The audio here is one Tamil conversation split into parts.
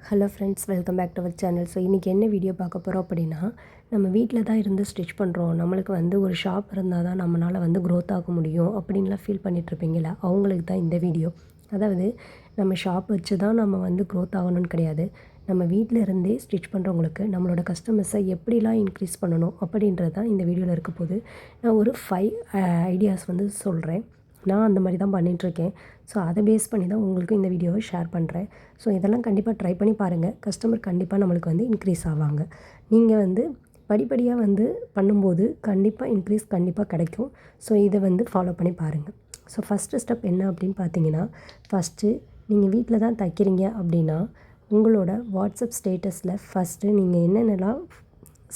Hello friends, welcome back to our channel. So இன்றைக்கி என்ன வீடியோ பார்க்க போகிறோம் அப்படின்னா, நம்ம வீட்டில் தான் இருந்து ஸ்டிச் பண்ணுறோம், நம்மளுக்கு வந்து ஒரு ஷாப் இருந்தால் தான் நம்மளால் வந்து க்ரோத் ஆக முடியும் அப்படின்லாம் ஃபீல் பண்ணிகிட்ருப்பீங்களா, அவங்களுக்கு தான் இந்த வீடியோ. அதாவது நம்ம ஷாப் வச்சு தான் நம்ம வந்து க்ரோத் ஆகணும்னு கிடையாது. நம்ம வீட்டில் இருந்தே ஸ்டிச் பண்ணுறவங்களுக்கு நம்மளோட கஸ்டமர்ஸை எப்படிலாம் இன்க்ரீஸ் பண்ணணும் அப்படின்றது தான் இந்த வீடியோவில் இருக்க போது. நான் ஒரு 5 ஐடியாஸ் வந்து சொல்கிறேன். நான் அந்த மாதிரி தான் பண்ணிகிட்ருக்கேன். ஸோ அதை பேஸ் பண்ணி தான் உங்களுக்கு இந்த வீடியோவை ஷேர் பண்ணுறேன். ஸோ இதெல்லாம் கண்டிப்பாக ட்ரை பண்ணி பாருங்கள். கஸ்டமர் கண்டிப்பாக நம்மளுக்கு வந்து இன்க்ரீஸ் ஆவாங்க. நீங்கள் வந்து படிப்படியாக வந்து பண்ணும்போது கண்டிப்பாக இன்க்ரீஸ் கண்டிப்பாக கிடைக்கும். ஸோ இதை வந்து ஃபாலோ பண்ணி பாருங்கள். ஸோ ஃபஸ்ட்டு ஸ்டெப் என்ன அப்படின்னு பார்த்தீங்கன்னா, ஃபஸ்ட்டு நீங்கள் வீட்டில் தான் தைக்கிறீங்க அப்படின்னா, உங்களோட வாட்ஸ்அப் ஸ்டேட்டஸில் ஃபஸ்ட்டு நீங்கள் என்னென்னலாம்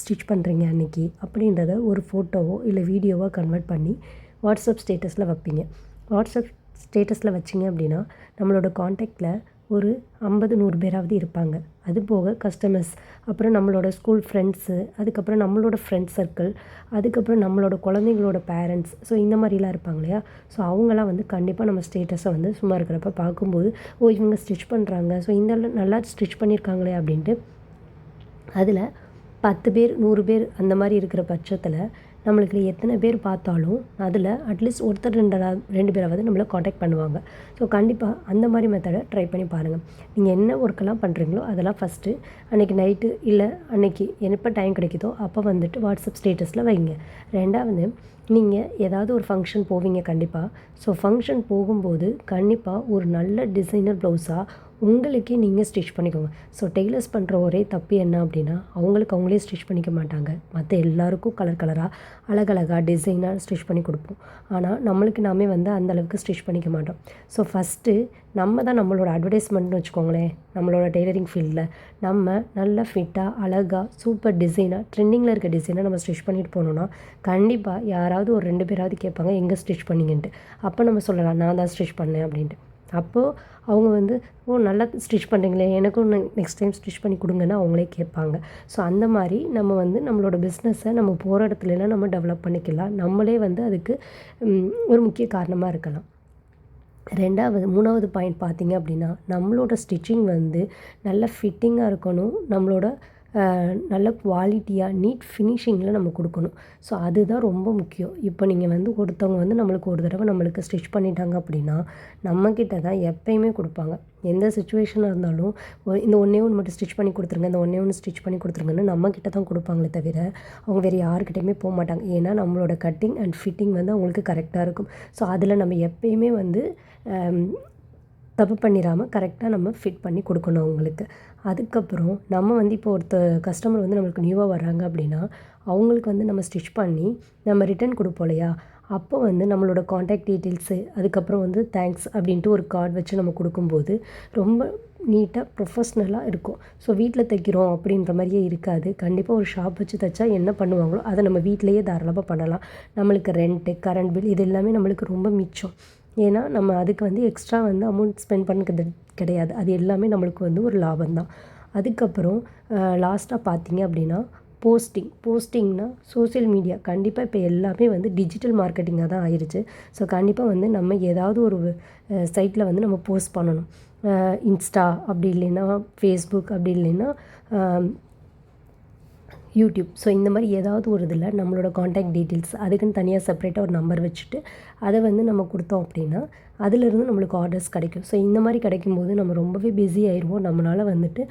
ஸ்டிச் பண்ணுறீங்க அன்றைக்கி அப்படின்றத ஒரு ஃபோட்டோவோ இல்லை வீடியோவோ கன்வெர்ட் பண்ணி வாட்ஸ்அப் ஸ்டேட்டஸில் வைப்பீங்க. வாட்ஸ்அப் ஸ்டேட்டஸில் வச்சிங்க அப்படின்னா நம்மளோட காண்டாக்டில் ஒரு 50-100 பேராவது இருப்பாங்க. அது போக கஸ்டமர்ஸ், அப்புறம் நம்மளோட ஸ்கூல் ஃப்ரெண்ட்ஸு, அதுக்கப்புறம் நம்மளோட ஃப்ரெண்ட்ஸ் சர்க்கிள், அதுக்கப்புறம் நம்மளோட குழந்தைங்களோட பேரண்ட்ஸ். ஸோ இந்த மாதிரிலாம் இருப்பாங்க இல்லையா. ஸோ அவங்களாம் வந்து கண்டிப்பாக நம்ம ஸ்டேட்டஸை வந்து சும்மா இருக்கிறப்ப பார்க்கும்போது, ஓ இவங்க ஸ்டிச் பண்ணுறாங்க, ஸோ இந்த நல்லா ஸ்டிச் பண்ணியிருக்காங்களே அப்படின்ட்டு அதில் 10 பேர் 100 பேர் அந்த மாதிரி இருக்கிற பட்சத்தில் நம்மளுக்கு எத்தனை பேர் பார்த்தாலும் அதில் அட்லீஸ்ட் ஒருத்தர் 2 பேராவது நம்மளை காண்டாக்ட் பண்ணுவாங்க. ஸோ கண்டிப்பாக அந்த மாதிரி மெத்தடை ட்ரை பண்ணி பாருங்கள். நீங்கள் என்ன ஒர்க்கெல்லாம் பண்ணுறீங்களோ அதெல்லாம் ஃபஸ்ட்டு அன்றைக்கி நைட்டு இல்லை அன்றைக்கி எப்போ டைம் கிடைக்குதோ அப்போ வந்துட்டு வாட்ஸ்அப் ஸ்டேட்டஸில் வைங்க. 2வது, நீங்கள் ஏதாவது ஒரு ஃபங்க்ஷன் போவீங்க கண்டிப்பாக. ஸோ ஃபங்க்ஷன் போகும்போது கண்டிப்பாக ஒரு நல்ல டிசைனர் ப்ளவுஸாக உங்களுக்கே நீங்கள் ஸ்டிச் பண்ணிக்கோங்க. ஸோ டெய்லர்ஸ் பண்ணுற ஒரே தப்பு என்ன அப்படின்னா, அவங்களே ஸ்டிச் பண்ணிக்க மாட்டாங்க. மற்ற எல்லாருக்கும் கலர் கலராக அழகழகாக டிசைனாக ஸ்டிச் பண்ணி கொடுப்போம். ஆனால் நம்மளுக்கு நாமே வந்து அந்தளவுக்கு ஸ்டிச் பண்ணிக்க மாட்டோம். ஸோ ஃபஸ்ட்டு நம்ம தான் நம்மளோட அட்வர்டைஸ்மெண்ட்னு வச்சுக்கோங்களேன். நம்மளோட டெய்லரிங் ஃபீல்டில் நம்ம நல்லா ஃபிட்டாக அழகாக சூப்பர் டிசைனாக ட்ரெண்டிங்கில் இருக்க டிசைனாக நம்ம ஸ்டிச் பண்ணிட்டு போனோன்னா கண்டிப்பாக யாராவது ஒரு 2 பேராவது கேட்பாங்க, எங்கே ஸ்டிச் பண்ணிங்கன்ட்டு. அப்போ நம்ம சொல்லலாம், நான் தான் ஸ்டிச் பண்ணேன் அப்படின்ட்டு. அப்போது அவங்க வந்து, ஓ நல்லா ஸ்டிச் பண்ணுறீங்களே, எனக்கும் நெக்ஸ்ட் டைம் ஸ்டிச் பண்ணி கொடுங்கன்னு அவங்களே கேட்பாங்க. ஸோ அந்த மாதிரி நம்ம வந்து நம்மளோட பிஸ்னஸை நம்ம போகிற இடத்துலலாம் நம்ம டெவலப் பண்ணிக்கலாம். நம்மளே வந்து அதுக்கு ஒரு முக்கிய காரணமாக இருக்கலாம். 3வது பாயிண்ட் பார்த்தீங்க அப்படின்னா, நம்மளோட ஸ்டிச்சிங் வந்து நல்ல ஃபிட்டிங்காக இருக்கணும். நம்மளோட நல்ல குவாலிட்டியாக நீட் ஃபினிஷிங்கில் நம்ம கொடுக்கணும். ஸோ அதுதான் ரொம்ப முக்கியம். இப்போ நீங்கள் வந்து ஒருத்தவங்க வந்து நம்மளுக்கு ஒரு தடவை நம்மளுக்கு ஸ்டிச் பண்ணிட்டாங்க அப்படின்னா நம்மக்கிட்ட தான் எப்பயுமே கொடுப்பாங்க. எந்த சிச்சுவேஷனாக இருந்தாலும் இந்த ஒன்றே ஒன்று மட்டும் ஸ்டிச் பண்ணி கொடுத்துருங்க, இந்த ஒன்றே ஒன்று ஸ்டிச் பண்ணி கொடுத்துருங்கன்னு நம்மக்கிட்ட தான் கொடுப்பாங்களே தவிர அவங்க வேறு யாருக்கிட்டையுமே போக மாட்டாங்க. ஏன்னா நம்மளோட கட்டிங் அண்ட் ஃபிட்டிங் வந்து அவங்களுக்கு கரெக்டாக இருக்கும். ஸோ அதில் நம்ம எப்பயுமே வந்து தப்பு பண்ணிடாமல் கரெக்டாக நம்ம ஃபிட் பண்ணி கொடுக்கணும் அவங்களுக்கு. அதுக்கப்புறம் நம்ம வந்து இப்போ கஸ்டமர் வந்து நம்மளுக்கு நியூவாக வர்றாங்க அப்படின்னா அவங்களுக்கு வந்து நம்ம ஸ்டிச் பண்ணி நம்ம ரிட்டன் கொடுப்போம் இல்லையா. அப்போ வந்து நம்மளோட காண்டாக்ட் டீட்டெயில்ஸு, அதுக்கப்புறம் வந்து தேங்க்ஸ் அப்படின்ட்டு ஒரு கார்டு வச்சு நம்ம கொடுக்கும்போது ரொம்ப நீட்டாக ப்ரொஃபஷ்னலாக இருக்கும். ஸோ வீட்டில் தைக்கிறோம் அப்படின்ற மாதிரியே இருக்காது. கண்டிப்பாக ஒரு ஷாப் வச்சு தைச்சா என்ன பண்ணுவாங்களோ அதை நம்ம வீட்டிலையே தாராளமாக பண்ணலாம். நம்மளுக்கு ரெண்ட்டு, கரண்ட் பில் இது எல்லாமே நம்மளுக்கு ரொம்ப மிச்சம். ஏன்னா நம்ம அதுக்கு வந்து எக்ஸ்ட்ரா வந்து அமௌண்ட் ஸ்பெண்ட் பண்ணிக்கிறது கிடையாது. அது எல்லாமே நம்மளுக்கு வந்து ஒரு லாபம் தான். அதுக்கப்புறம் லாஸ்ட்டாக பார்த்தீங்க அப்படின்னா போஸ்டிங்னா சோஷியல் மீடியா கண்டிப்பாக இப்போ எல்லாமே வந்து டிஜிட்டல் மார்க்கெட்டிங்காக தான் ஆயிடுச்சு. ஸோ கண்டிப்பாக வந்து நம்ம ஏதாவது ஒரு சைட்டில் வந்து நம்ம போஸ்ட் பண்ணணும். இன்ஸ்டா அப்படி இல்லைன்னா ஃபேஸ்புக், அப்படி இல்லைன்னா யூடியூப். ஸோ இந்த மாதிரி ஏதாவது ஒரு இதில் நம்மளோட காண்டாக்ட் டீட்டெயில்ஸ் அதுக்குன்னு தனியாக செப்பரேட்டாக ஒரு நம்பர் வச்சுட்டு அதை வந்து நம்ம கொடுத்தோம் அப்படின்னா அதிலிருந்து நம்மளுக்கு ஆர்டர்ஸ் கிடைக்கும். ஸோ இந்த மாதிரி கிடைக்கும்போது நம்ம ரொம்பவே பிஸி ஆயிடுவோம். நம்மளால் வந்துட்டு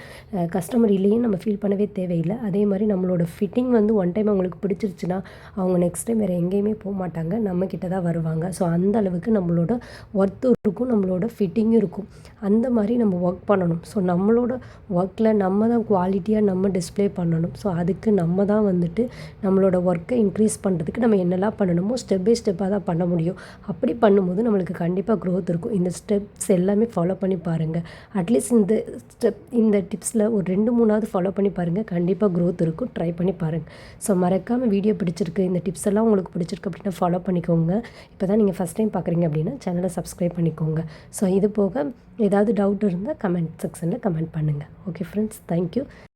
கஸ்டமர் இல்லையே நம்ம ஃபீல் பண்ணவே தேவையில்லை. அதே மாதிரி நம்மளோட ஃபிட்டிங் வந்து ஒன் டைம் அவங்களுக்கு பிடிச்சிருச்சுன்னா அவங்க நெக்ஸ்ட் டைம் வேறு எங்கேயுமே போக மாட்டாங்க, நம்மக்கிட்ட தான் வருவாங்க. ஸோ அந்த அளவுக்கு நம்மளோட ஒர்த்தும் இருக்கும், நம்மளோட ஃபிட்டிங்கும் இருக்கும். அந்த மாதிரி நம்ம ஒர்க் பண்ணணும். ஸோ நம்மளோட ஒர்க்கில் நம்ம தான் குவாலிட்டியாக நம்ம டிஸ்ப்ளே பண்ணணும். ஸோ அதுக்கு நம்ம தான் வந்துட்டு நம்மளோட ஒர்க்கை இன்க்ரீஸ் பண்ணுறதுக்கு நம்ம என்னெல்லாம் பண்ணணுமோ ஸ்டெப் பை ஸ்டெப்பாக தான் பண்ண முடியும். அப்படி பண்ணும்போது நம்மளுக்கு கண்டிப்பாக க்ரோத் இருக்கும். இந்த ஸ்டெப்ஸ் எல்லாமே ஃபாலோ பண்ணி பாருங்கள். அட்லீஸ்ட் இந்த டிப்ஸில் ஒரு 2-3ஆவது ஃபாலோ பண்ணி பாருங்கள். கண்டிப்பாக க்ரோத் இருக்கும். ட்ரை பண்ணி பாருங்கள். ஸோ மறக்காமல் வீடியோ பிடிச்சிருக்கு, இந்த டிப்ஸ் எல்லாம் உங்களுக்கு பிடிச்சிருக்கு அப்படின்னா ஃபாலோ பண்ணிக்கோங்க. இப்போ தான் நீங்கள் ஃபஸ்ட் டைம் பார்க்குறீங்க அப்படின்னா சேனலை சப்ஸ்கிரைப் பண்ணிக்கோங்க. ஸோ இது போக ஏதாவது டவுட் இருந்தால் கமெண்ட் செக்ஷனில் கமெண்ட் பண்ணுங்கள். Okay friends, thank you.